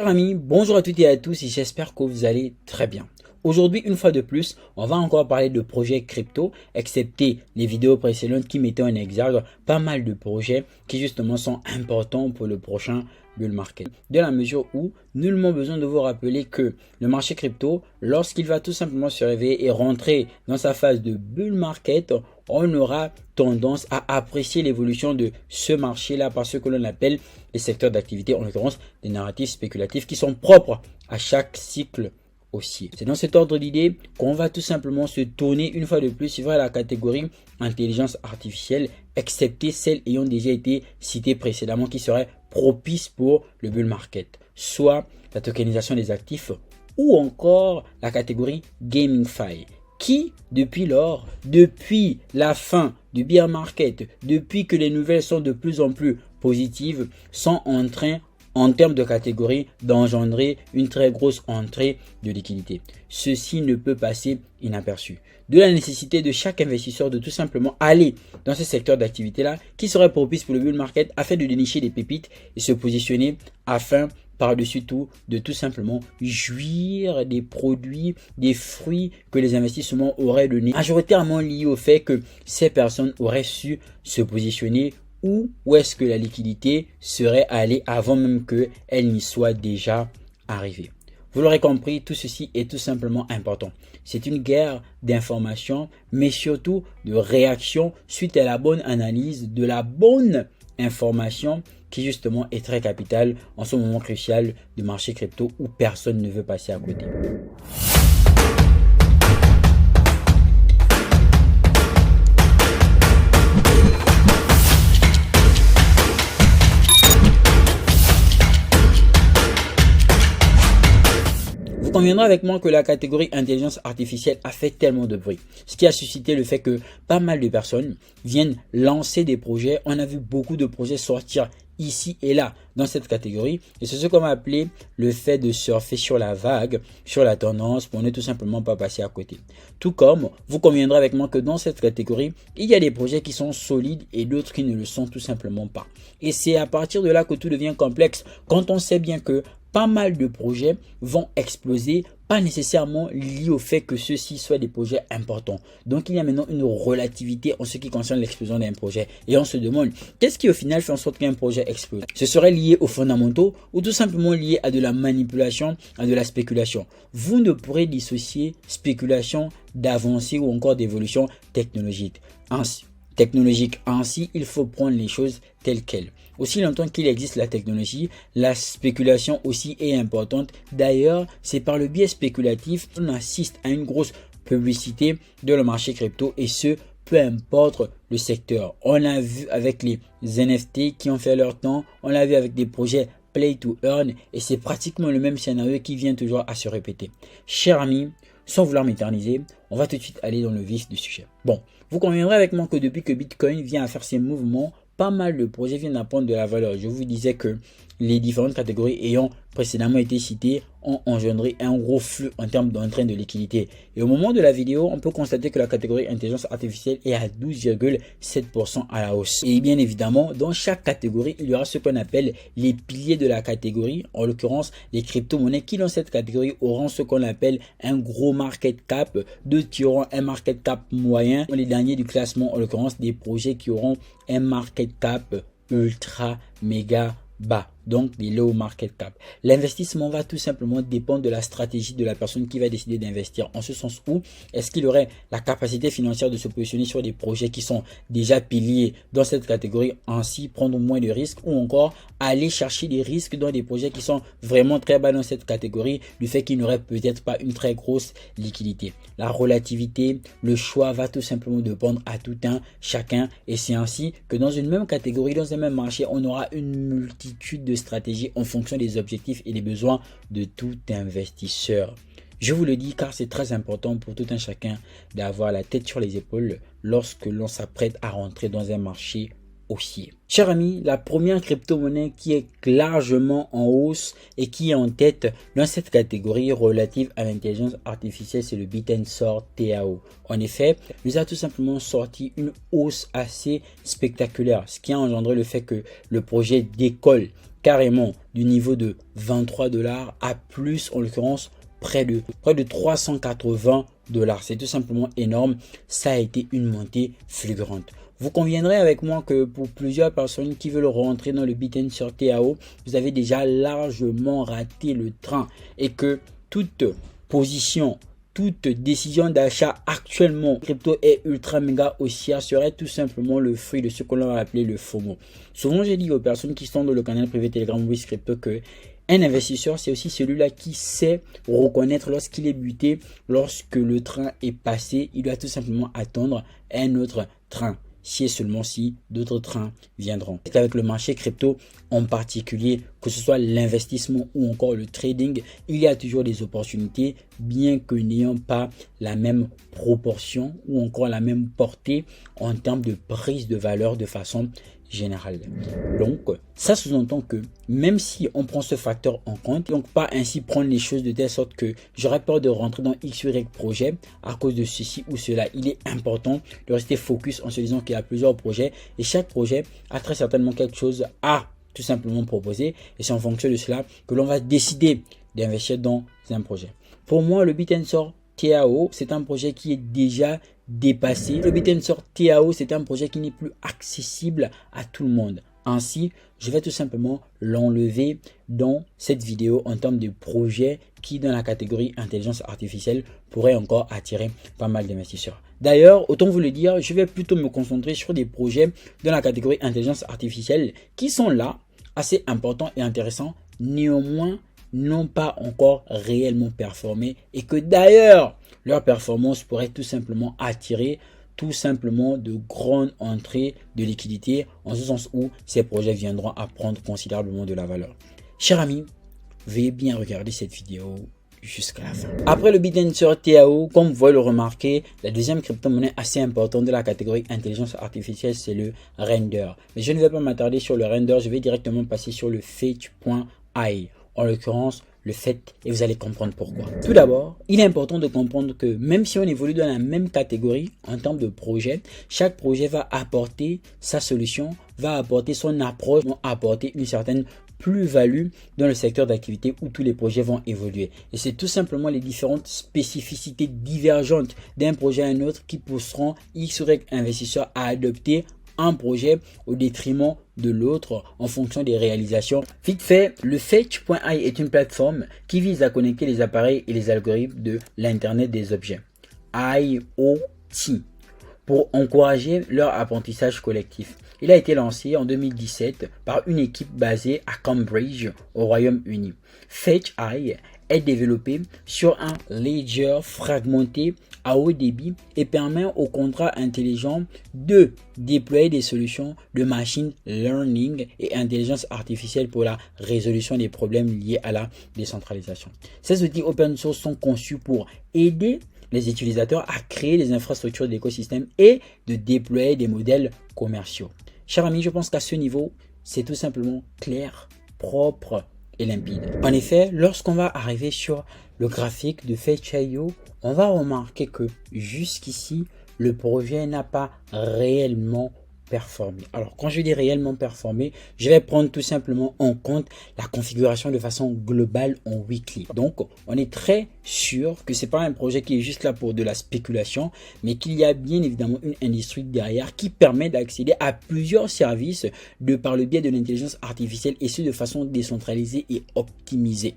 Chers amis, bonjour à toutes et à tous et j'espère que vous allez très bien. Aujourd'hui, une fois de plus, on va encore parler de projets crypto, excepté les vidéos précédentes qui mettaient en exergue pas mal de projets qui justement sont importants pour le prochain bull market. De la mesure où, nullement besoin de vous rappeler que le marché crypto, lorsqu'il va tout simplement se réveiller et rentrer dans sa phase de bull market, on aura tendance à apprécier l'évolution de ce marché-là par ce que l'on appelle les secteurs d'activité, en l'occurrence des narratifs spéculatifs qui sont propres à chaque cycle haussier. C'est dans cet ordre d'idée qu'on va tout simplement se tourner une fois de plus vers la catégorie intelligence artificielle, excepté celles ayant déjà été citées précédemment qui seraient propices pour le bull market, soit la tokenisation des actifs ou encore la catégorie GameFi qui, depuis lors, depuis la fin du bear market, depuis que les nouvelles sont de plus en plus positives, sont en train, en termes de catégorie, d'engendrer une très grosse entrée de liquidité. Ceci ne peut passer inaperçu. De la nécessité de chaque investisseur de tout simplement aller dans ce secteur d'activité-là qui serait propice pour le bull market afin de dénicher des pépites et se positionner afin par-dessus tout, de tout simplement jouir des produits, des fruits que les investissements auraient donnés, majoritairement liés au fait que ces personnes auraient su se positionner où est-ce que la liquidité serait allée avant même qu'elle n'y soit déjà arrivée. Vous l'aurez compris, tout ceci est tout simplement important. C'est une guerre d'information, mais surtout de réaction suite à la bonne analyse de la bonne information qui justement est très capitale en ce moment crucial du marché crypto où personne ne veut passer à côté. Vous conviendrez avec moi que la catégorie intelligence artificielle a fait tellement de bruit. Ce qui a suscité le fait que pas mal de personnes viennent lancer des projets. On a vu beaucoup de projets sortir ici et là dans cette catégorie. Et c'est ce qu'on va appeler le fait de surfer sur la vague, sur la tendance pour ne tout simplement pas passer à côté. Tout comme vous conviendrez avec moi que dans cette catégorie, il y a des projets qui sont solides et d'autres qui ne le sont tout simplement pas. Et c'est à partir de là que tout devient complexe quand on sait bien que pas mal de projets vont exploser, pas nécessairement liés au fait que ceux-ci soient des projets importants. Donc il y a maintenant une relativité en ce qui concerne l'explosion d'un projet. Et on se demande, qu'est-ce qui au final fait en sorte qu'un projet explose? Ce serait lié aux fondamentaux ou tout simplement lié à de la manipulation, à de la spéculation. Vous ne pourrez dissocier spéculation d'avancée ou encore d'évolution technologique. Ainsi, il faut prendre les choses telles quelles. Aussi longtemps qu'il existe la technologie, la spéculation aussi est importante. D'ailleurs, c'est par le biais spéculatif qu'on assiste à une grosse publicité de le marché crypto et ce, peu importe le secteur. On l'a vu avec les NFT qui ont fait leur temps, on l'a vu avec des projets play to earn et c'est pratiquement le même scénario qui vient toujours à se répéter. Chers amis, sans vouloir m'éterniser, on va tout de suite aller dans le vif du sujet. Bon, vous conviendrez avec moi que depuis que Bitcoin vient à faire ses mouvements, pas mal de projets viennent à prendre de la valeur. Je vous disais que les différentes catégories ayant précédemment été citées ont engendré un gros flux en termes d'entraîne de liquidité. Et au moment de la vidéo, on peut constater que la catégorie intelligence artificielle est à 12,7% à la hausse. Et bien évidemment, dans chaque catégorie, il y aura ce qu'on appelle les piliers de la catégorie. En l'occurrence, les crypto-monnaies qui dans cette catégorie auront ce qu'on appelle un gros market cap, d'autres qui auront un market cap moyen. Les derniers du classement, en l'occurrence, des projets qui auront un market cap ultra méga bas, donc des low market cap. L'investissement va tout simplement dépendre de la stratégie de la personne qui va décider d'investir, en ce sens où est-ce qu'il aurait la capacité financière de se positionner sur des projets qui sont déjà piliers dans cette catégorie, ainsi prendre moins de risques, ou encore aller chercher des risques dans des projets qui sont vraiment très bas dans cette catégorie, du fait qu'il n'aurait peut-être pas une très grosse liquidité. La relativité, le choix va tout simplement dépendre à tout un chacun, et c'est ainsi que dans une même catégorie, dans un même marché, on aura une multitude de stratégies en fonction des objectifs et des besoins de tout investisseur. Je vous le dis car c'est très important pour tout un chacun d'avoir la tête sur les épaules lorsque l'on s'apprête à rentrer dans un marché haussier. Chers amis, la première crypto-monnaie qui est largement en hausse et qui est en tête dans cette catégorie relative à l'intelligence artificielle, c'est le Bitswap TAO. En effet, nous a tout simplement sorti une hausse assez spectaculaire, ce qui a engendré le fait que le projet décolle carrément du niveau de 23 $ à plus, en l'occurrence près de 380 $. C'est tout simplement énorme. Ça a été une montée fulgurante. Vous conviendrez avec moi que pour plusieurs personnes qui veulent rentrer dans le Bitcoin sur TAO, vous avez déjà largement raté le train et que toute position, toute décision d'achat actuellement crypto est ultra méga haussière serait tout simplement le fruit de ce qu'on va appeler le FOMO. Souvent, j'ai dit aux personnes qui sont dans le canal privé Telegram WizCrypto que un investisseur, c'est aussi celui-là qui sait reconnaître lorsqu'il est buté, lorsque le train est passé, il doit tout simplement attendre un autre train. Si et seulement si d'autres trains viendront. Avec le marché crypto en particulier, que ce soit l'investissement ou encore le trading, il y a toujours des opportunités, bien que n'ayant pas la même proportion ou encore la même portée en termes de prise de valeur de façon générale. Donc, ça sous-entend que même si on prend ce facteur en compte, donc pas ainsi prendre les choses de telle sorte que j'aurais peur de rentrer dans X ou Y projet à cause de ceci ou cela. Il est important de rester focus en se disant qu'il y a plusieurs projets et chaque projet a très certainement quelque chose à tout simplement proposer et c'est en fonction de cela que l'on va décider d'investir dans un projet. Pour moi, le Bitensor TAO, c'est un projet qui est déjà dépassé. Le Bitensor TAO, c'est un projet qui n'est plus accessible à tout le monde. Ainsi, je vais tout simplement l'enlever dans cette vidéo en termes de projets qui, dans la catégorie intelligence artificielle, pourraient encore attirer pas mal d'investisseurs. D'ailleurs, autant vous le dire, je vais plutôt me concentrer sur des projets dans la catégorie intelligence artificielle qui sont là, assez importants et intéressants, néanmoins n'ont pas encore réellement performé et que d'ailleurs, leur performance pourrait tout simplement attirer tout simplement de grandes entrées de liquidité en ce sens où ces projets viendront à prendre considérablement de la valeur. Chers amis, veuillez bien regarder cette vidéo jusqu'à la fin. Après le Bitensor TAO, comme vous pouvez le remarquer, la deuxième crypto-monnaie assez importante de la catégorie intelligence artificielle, c'est le Render. Mais je ne vais pas m'attarder sur le Render, je vais directement passer sur le Fetch.ai. En l'occurrence, le fait, et vous allez comprendre pourquoi. Tout d'abord, il est important de comprendre que même si on évolue dans la même catégorie en termes de projet, chaque projet va apporter sa solution, va apporter son approche, va apporter une certaine plus-value dans le secteur d'activité où tous les projets vont évoluer. Et c'est tout simplement les différentes spécificités divergentes d'un projet à un autre qui pousseront X ou Y investisseurs à adopter un projet au détriment de l'autre en fonction des réalisations. Vite fait, le Fetch.ai est une plateforme qui vise à connecter les appareils et les algorithmes de l'Internet des objets, IoT, pour encourager leur apprentissage collectif. Il a été lancé en 2017 par une équipe basée à Cambridge au Royaume-Uni. Fetch.ai est développé sur un ledger fragmenté à haut débit et permet aux contrats intelligents de déployer des solutions de machine learning et intelligence artificielle pour la résolution des problèmes liés à la décentralisation. Ces outils open source sont conçus pour aider les utilisateurs à créer des infrastructures d'écosystème et de déployer des modèles commerciaux. Chers amis, je pense qu'à ce niveau, c'est tout simplement clair, propre et limpide. En effet, lorsqu'on va arriver sur le graphique de Fetch.io, on va remarquer que jusqu'ici, le projet n'a pas réellement performé. Alors, quand je dis réellement performé, je vais prendre tout simplement en compte la configuration de façon globale en weekly. Donc, on est très sûr que c'est pas un projet qui est juste là pour de la spéculation, mais qu'il y a bien évidemment une industrie derrière qui permet d'accéder à plusieurs services de par le biais de l'intelligence artificielle et ce de façon décentralisée et optimisée.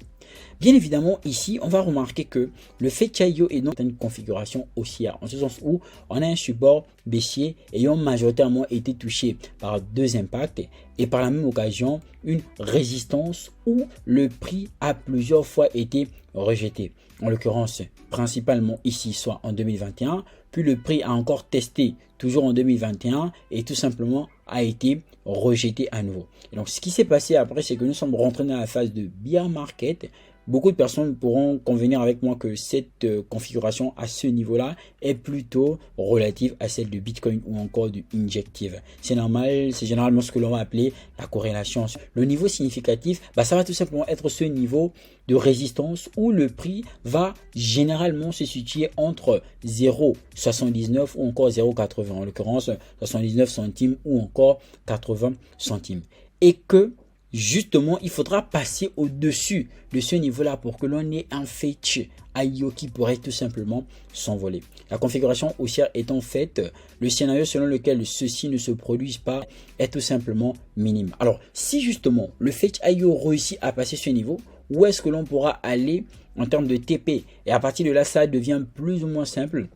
Bien évidemment, ici, on va remarquer que le Fetch.io est donc une configuration haussière, en ce sens où on a un support baissier ayant majoritairement été touché par deux impacts et par la même occasion une résistance où le prix a plusieurs fois été rejeté. En l'occurrence, principalement ici, soit en 2021, puis le prix a encore testé toujours en 2021 et tout simplement a été rejeté à nouveau. Et donc, ce qui s'est passé après, c'est que nous sommes rentrés dans la phase de bear market. Beaucoup de personnes pourront convenir avec moi que cette configuration à ce niveau-là est plutôt relative à celle de Bitcoin ou encore de Injective. C'est normal, c'est généralement ce que l'on va appeler la corrélation. Le niveau significatif, ça va tout simplement être ce niveau de résistance où le prix va généralement se situer entre 0,79 ou encore 0,80, en l'occurrence 79 centimes ou encore 80 centimes. Et que justement, il faudra passer au-dessus de ce niveau-là pour que l'on ait un fetch IO qui pourrait tout simplement s'envoler. La configuration haussière étant faite, le scénario selon lequel ceci ne se produise pas est tout simplement minime. Alors, si justement le fetch IO réussit à passer ce niveau, où est-ce que l'on pourra aller en termes de TP? Et à partir de là, ça devient plus ou moins simple.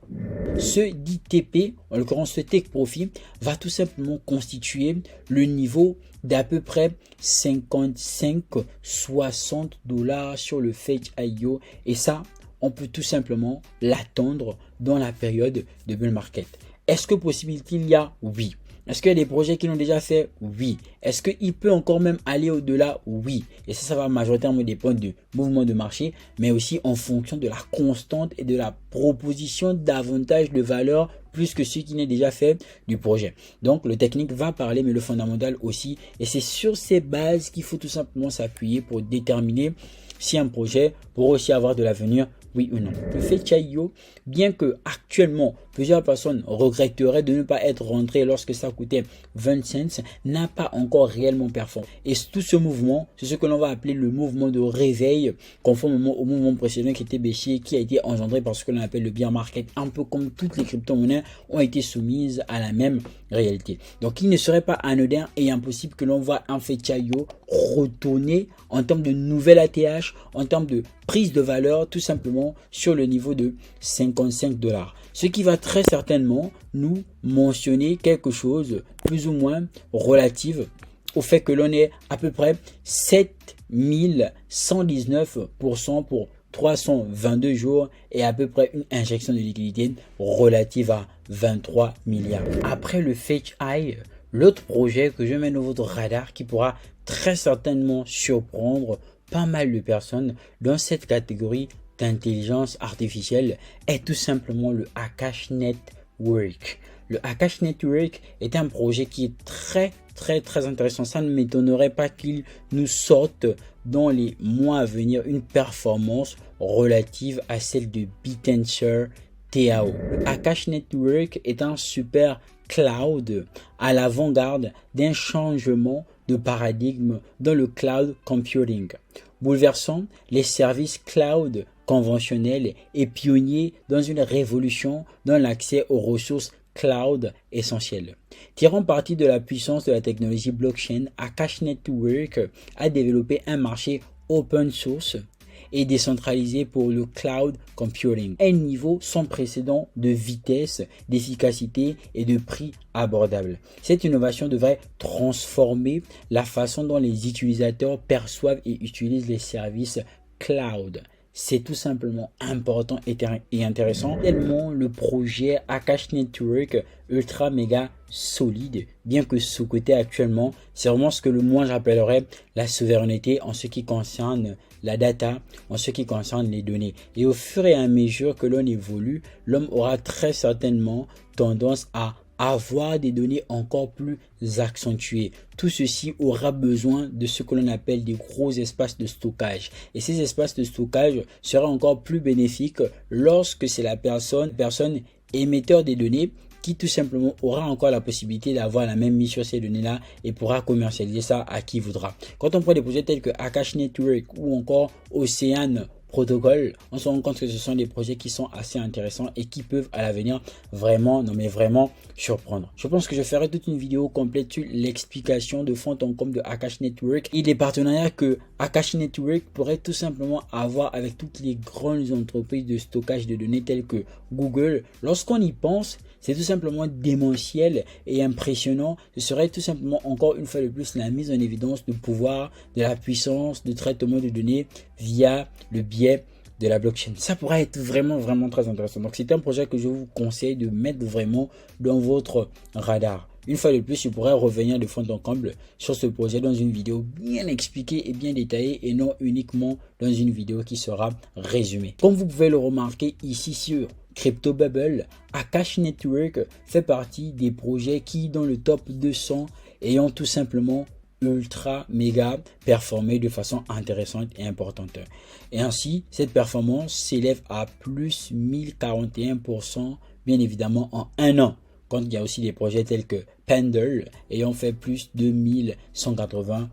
Ce dit TP, en l'occurrence ce take profit, va tout simplement constituer le niveau d'à peu près 55-60 $ sur le fetch IO. Et ça, on peut tout simplement l'attendre dans la période de bull market. Est-ce que possibilité il y a? Oui. Est-ce qu'il y a des projets qui l'ont déjà fait? Oui. Est-ce qu'il peut encore même aller au-delà? Oui. Et ça va majoritairement dépendre du mouvement de marché, mais aussi en fonction de la constante et de la proposition davantage de valeur plus que ce qui n'est déjà fait du projet. Donc, le technique va parler, mais le fondamental aussi. Et c'est sur ces bases qu'il faut tout simplement s'appuyer pour déterminer si un projet pourrait aussi avoir de l'avenir, oui ou non. Le fetch IO, bien que actuellement plusieurs personnes regretteraient de ne pas être rentrées lorsque ça coûtait 20 cents, n'a pas encore réellement performé. Et tout ce mouvement, c'est ce que l'on va appeler le mouvement de réveil, conformément au mouvement précédent qui était baissier, qui a été engendré par ce que l'on appelle le bear market, un peu comme toutes les crypto-monnaies ont été soumises à la même réalité. Donc il ne serait pas anodin et impossible que l'on voit un fetch IO retourner en termes de nouvelle ATH, en termes de prise de valeur, tout simplement sur le niveau de 55 $. Ce qui va très certainement nous mentionner quelque chose plus ou moins relative au fait que l'on est à peu près 7119% pour 322 jours et à peu près une injection de liquidité relative à 23 milliards. Après le fetch high, l'autre projet que je mets dans votre radar qui pourra très certainement surprendre pas mal de personnes dans cette catégorie d'intelligence artificielle est tout simplement le Akash Network. Le Akash Network est un projet qui est très intéressant. Ça ne m'étonnerait pas qu'il nous sorte dans les mois à venir une performance relative à celle de BitTensor TAO. Le Akash Network est un super cloud à l'avant-garde d'un changement de paradigme dans le cloud computing, bouleversant les services cloud conventionnels et pionnier dans une révolution dans l'accès aux ressources cloud essentielles. Tirant parti de la puissance de la technologie blockchain, Akash Network a développé un marché open source et décentralisé pour le cloud computing, un niveau sans précédent de vitesse, d'efficacité et de prix abordable. Cette innovation devrait transformer la façon dont les utilisateurs perçoivent et utilisent les services cloud. C'est tout simplement important et intéressant. Tellement le projet Akash Network ultra méga solide, bien que sous-coté actuellement, c'est vraiment ce que moi j'appellerais la souveraineté en ce qui concerne la data, en ce qui concerne les données. Et au fur et à mesure que l'on évolue, l'homme aura très certainement tendance à avoir des données encore plus accentuées. Tout ceci aura besoin de ce que l'on appelle des gros espaces de stockage. Et ces espaces de stockage seraient encore plus bénéfiques lorsque c'est la personne émetteur des données qui tout simplement aura encore la possibilité d'avoir la même mise sur ces données-là et pourra commercialiser ça à qui voudra. Quand on prend des projets tels que Akash Network ou encore Ocean Protocol, on se rend compte que ce sont des projets qui sont assez intéressants et qui peuvent à l'avenir vraiment surprendre. Je pense que je ferai toute une vidéo complète sur l'explication de fond en comble de Akash Network et les partenariats que Akash Network pourrait tout simplement avoir avec toutes les grandes entreprises de stockage de données telles que Google. Lorsqu'on y pense, c'est tout simplement démentiel et impressionnant. Ce serait tout simplement encore une fois de plus la mise en évidence du pouvoir, de la puissance de traitement de données via le biais de la blockchain. Ça pourrait être vraiment très intéressant. Donc c'est un projet que je vous conseille de mettre vraiment dans votre radar. Une fois de plus, je pourrais revenir de fond en comble sur ce projet dans une vidéo bien expliquée et bien détaillée et non uniquement dans une vidéo qui sera résumée. Comme vous pouvez le remarquer ici sur Crypto Bubble, Akash Network fait partie des projets qui dans le top 200 ayant tout simplement ultra méga performé de façon intéressante et importante. Et ainsi, cette performance s'élève à plus 1041% bien évidemment en un an. Quand il y a aussi des projets tels que Pendle ayant fait plus de 1180%.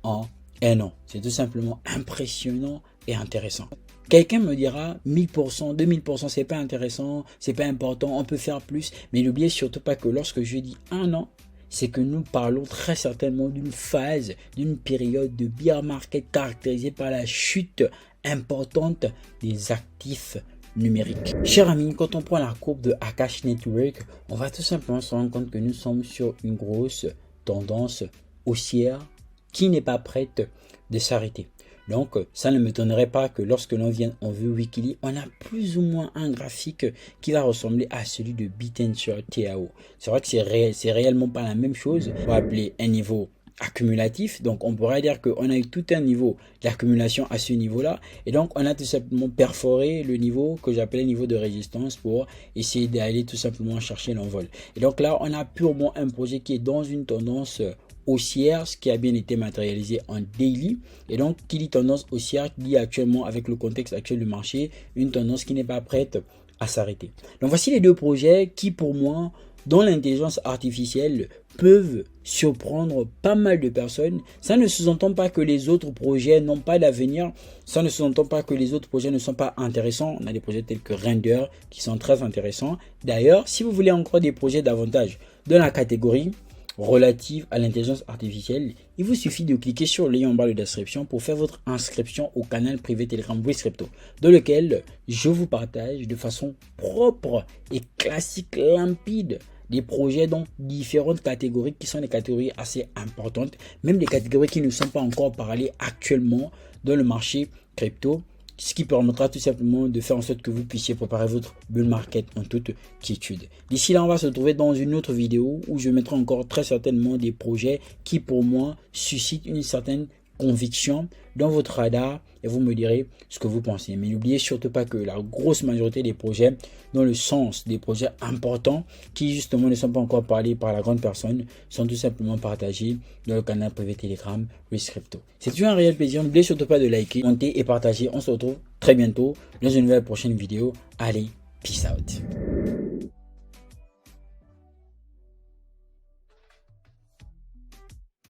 en un an. C'est tout simplement impressionnant et intéressant. Quelqu'un me dira 1000%, 2000%, c'est pas intéressant, c'est pas important, on peut faire plus. Mais n'oubliez surtout pas que lorsque je dis un an, c'est que nous parlons très certainement d'une phase, d'une période de bear market caractérisée par la chute importante des actifs numériques. Chers amis, quand on prend la courbe de Akash Network, on va tout simplement se rendre compte que nous sommes sur une grosse tendance haussière qui n'est pas prête de s'arrêter. Donc, ça ne m'étonnerait pas que lorsque l'on vient en vue weekly, on a plus ou moins un graphique qui va ressembler à celui de Bitten sur TAO. C'est vrai que c'est réellement pas la même chose. On va appeler un niveau accumulatif. Donc, on pourrait dire qu'on a eu tout un niveau d'accumulation à ce niveau-là. Et donc, on a tout simplement perforé le niveau que j'appelais niveau de résistance pour essayer d'aller tout simplement chercher l'envol. Et donc là, on a purement un projet qui est dans une tendance haussière, ce qui a bien été matérialisé en daily. Et donc, qui dit tendance haussière, dit actuellement, avec le contexte actuel du marché, une tendance qui n'est pas prête à s'arrêter. Donc, voici les deux projets qui, pour moi, dans l'intelligence artificielle, peuvent surprendre pas mal de personnes. Ça ne sous-entend pas que les autres projets n'ont pas d'avenir. Ça ne sous-entend pas que les autres projets ne sont pas intéressants. On a des projets tels que Render qui sont très intéressants. D'ailleurs, si vous voulez encore des projets davantage dans la catégorie relative à l'intelligence artificielle, il vous suffit de cliquer sur le lien en bas de description pour faire votre inscription au canal privé Telegram Brice-Crypto, dans lequel je vous partage de façon propre et classique, limpide, des projets dans différentes catégories qui sont des catégories assez importantes, même des catégories qui ne sont pas encore parlées actuellement dans le marché crypto, ce qui permettra tout simplement de faire en sorte que vous puissiez préparer votre bull market en toute quiétude. D'ici là, on va se retrouver dans une autre vidéo où je mettrai encore très certainement des projets qui pour moi suscitent une certaine conviction dans votre radar et vous me direz ce que vous pensez. Mais n'oubliez surtout pas que la grosse majorité des projets, dans le sens des projets importants qui justement ne sont pas encore parlés par la grande personne, sont tout simplement partagés dans le canal privé Telegram Brice-Crypto. C'est toujours un réel plaisir. N'oubliez surtout pas de liker, commenter et partager. On se retrouve très bientôt dans une nouvelle prochaine vidéo. Allez, peace out.